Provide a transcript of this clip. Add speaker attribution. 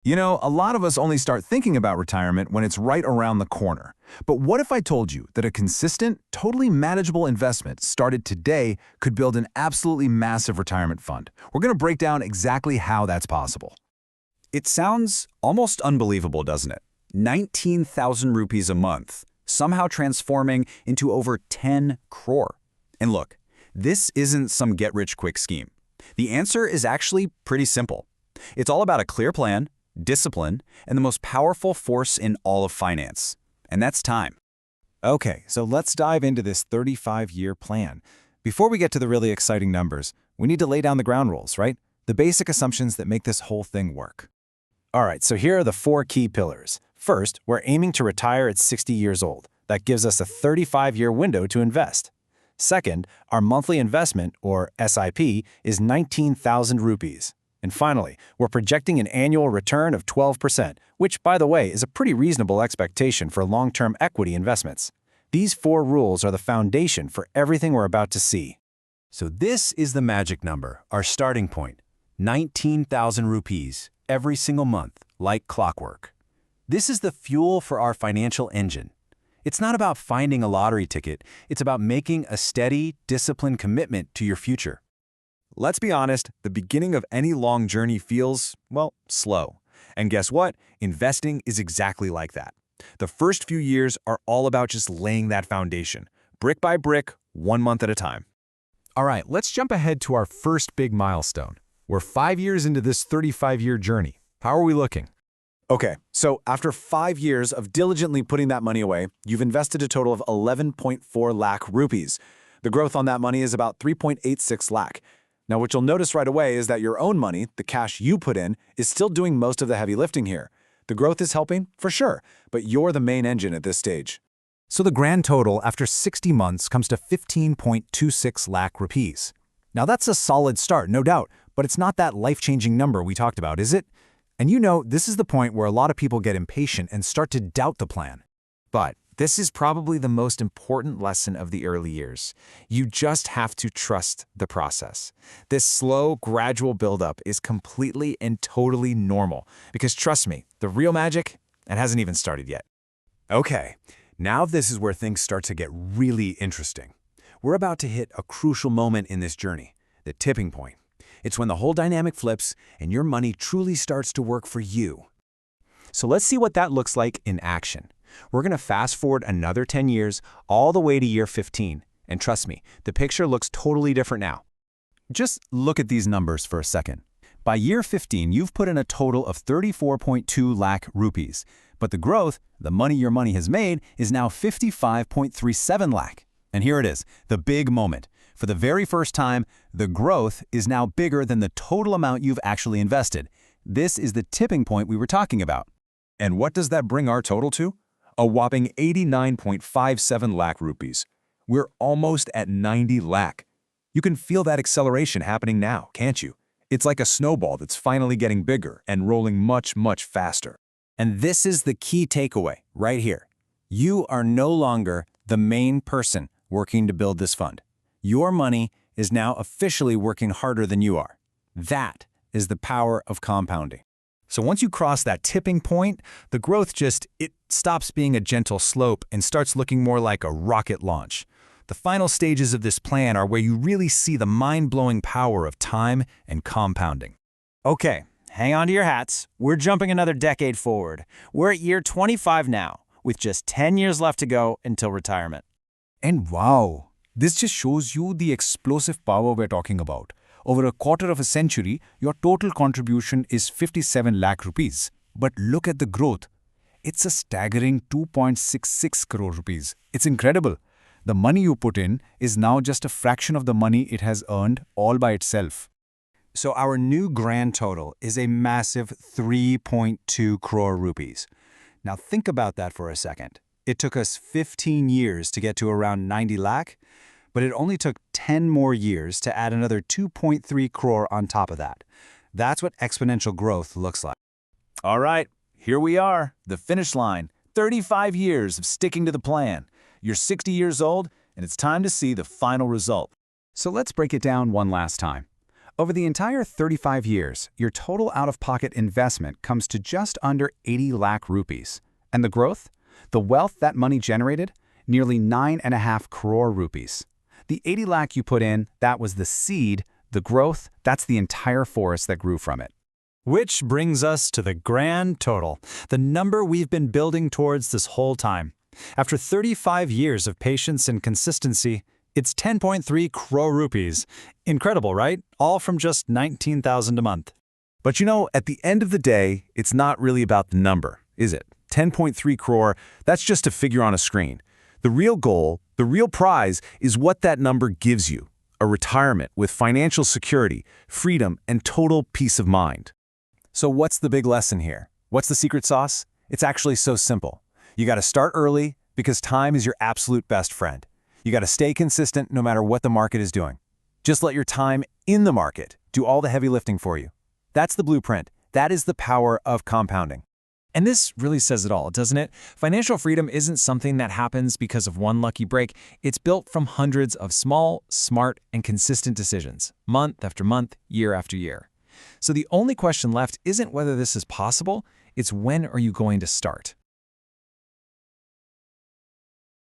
Speaker 1: You know, a lot of us only start thinking about retirement when it's right around the corner. But what if I told you that a consistent, totally manageable investment started today could build an absolutely massive retirement fund? We're going to break down exactly how that's possible.
Speaker 2: It sounds almost unbelievable, doesn't it? 19,000 rupees a month, somehow transforming into over 10 crore. And look, this isn't some get-rich-quick scheme. The answer is actually pretty simple. It's all about a clear plan, discipline, and the most powerful force in all of finance. And that's time.
Speaker 3: Okay, so let's dive into this 35-year plan. Before we get to the really exciting numbers, we need to lay down the ground rules, right? The basic assumptions that make this whole thing work. All right, so here are the 4 key pillars. First, we're aiming to retire at 60 years old. That gives us a 35-year window to invest. Second, our monthly investment, or SIP, is 19,000 rupees. And finally, we're projecting an annual return of 12%, which, by the way, is a pretty reasonable expectation for long-term equity investments. These 4 rules are the foundation for everything we're about to see.
Speaker 4: So this is the magic number, our starting point, 19,000 rupees every single month, like clockwork. This is the fuel for our financial engine. It's not about finding a lottery ticket, it's about making a steady, disciplined commitment to your future.
Speaker 2: Let's be honest, the beginning of any long journey feels, well, slow. And guess what? Investing is exactly like that. The first few years are all about just laying that foundation, brick by brick, 1 month at a time.
Speaker 1: All right, let's jump ahead to our first big milestone. We're 5 years into this 35-year journey. How are we looking?
Speaker 3: Okay, so after 5 years of diligently putting that money away, you've invested a total of 11.4 lakh rupees. The growth on that money is about 3.86 lakh. Now, what you'll notice right away is that your own money, the cash you put in, is still doing most of the heavy lifting here. The growth is helping, for sure, but you're the main engine at this stage.
Speaker 1: So the grand total after 60 months comes to 15.26 lakh rupees. Now that's a solid start, no doubt, but it's not that life-changing number we talked about, is it? And you know, this is the point where a lot of people get impatient and start to doubt the plan. But this is probably the most important lesson of the early years. You just have to trust the process. This slow, gradual buildup is completely and totally normal, because trust me, the real magic, it hasn't even started yet.
Speaker 4: Okay, now this is where things start to get really interesting. We're about to hit a crucial moment in this journey, the tipping point. It's when the whole dynamic flips and your money truly starts to work for you. So let's see what that looks like in action. We're going to fast forward another 10 years, all the way to year 15. And trust me, the picture looks totally different now.
Speaker 1: Just look at these numbers for a second. By year 15, you've put in a total of 34.2 lakh rupees. But the growth, the money your money has made, is now 55.37 lakh. And here it is, the big moment. For the very first time, the growth is now bigger than the total amount you've actually invested. This is the tipping point we were talking about.
Speaker 2: And what does that bring our total to? A whopping 89.57 lakh rupees. We're almost at 90 lakh. You can feel that acceleration happening now, can't you? It's like a snowball that's finally getting bigger and rolling much, much faster.
Speaker 3: And this is the key takeaway right here. You are no longer the main person working to build this fund. Your money is now officially working harder than you are. That is the power of compounding.
Speaker 1: So once you cross that tipping point, the growth it stops being a gentle slope and starts looking more like a rocket launch. The final stages of this plan are where you really see the mind-blowing power of time and compounding.
Speaker 3: Okay, hang on to your hats. We're jumping another decade forward. We're at year 25 now, with just 10 years left to go until retirement.
Speaker 1: And wow, this just shows you the explosive power we're talking about. Over a quarter of a century, your total contribution is 57 lakh rupees. But look at the growth. It's a staggering 2.66 crore rupees. It's incredible. The money you put in is now just a fraction of the money it has earned all by itself.
Speaker 3: So our new grand total is a massive 3.2 crore rupees. Now think about that for a second. It took us 15 years to get to around 90 lakh, but it only took 10 more years to add another 2.3 crore on top of that. That's what exponential growth looks like.
Speaker 1: All right, here we are, the finish line. 35 years of sticking to the plan. You're 60 years old, and it's time to see the final result. So let's break it down one last time.
Speaker 2: Over the entire 35 years, your total out-of-pocket investment comes to just under 80 lakh rupees. And the growth? The wealth that money generated? Nearly 9.5 crore rupees. The 80 lakh you put in, that was the seed. The growth, that's the entire forest that grew from it.
Speaker 3: Which brings us to the grand total, the number we've been building towards this whole time. After 35 years of patience and consistency, it's 10.3 crore rupees. Incredible, right? All from just 19,000 a month.
Speaker 4: But you know, at the end of the day, it's not really about the number, is it? 10.3 crore, that's just a figure on a screen. The real goal, the real prize, is what that number gives you. A retirement with financial security, freedom, and total peace of mind.
Speaker 3: So what's the big lesson here? What's the secret sauce? It's actually so simple. You got to start early because time is your absolute best friend. You got to stay consistent no matter what the market is doing. Just let your time in the market do all the heavy lifting for you. That's the blueprint. That is the power of compounding. And this really says it all, doesn't it? Financial freedom isn't something that happens because of one lucky break. It's built from hundreds of small, smart, and consistent decisions, month after month, year after year. So the only question left isn't whether this is possible, it's when are you going to start?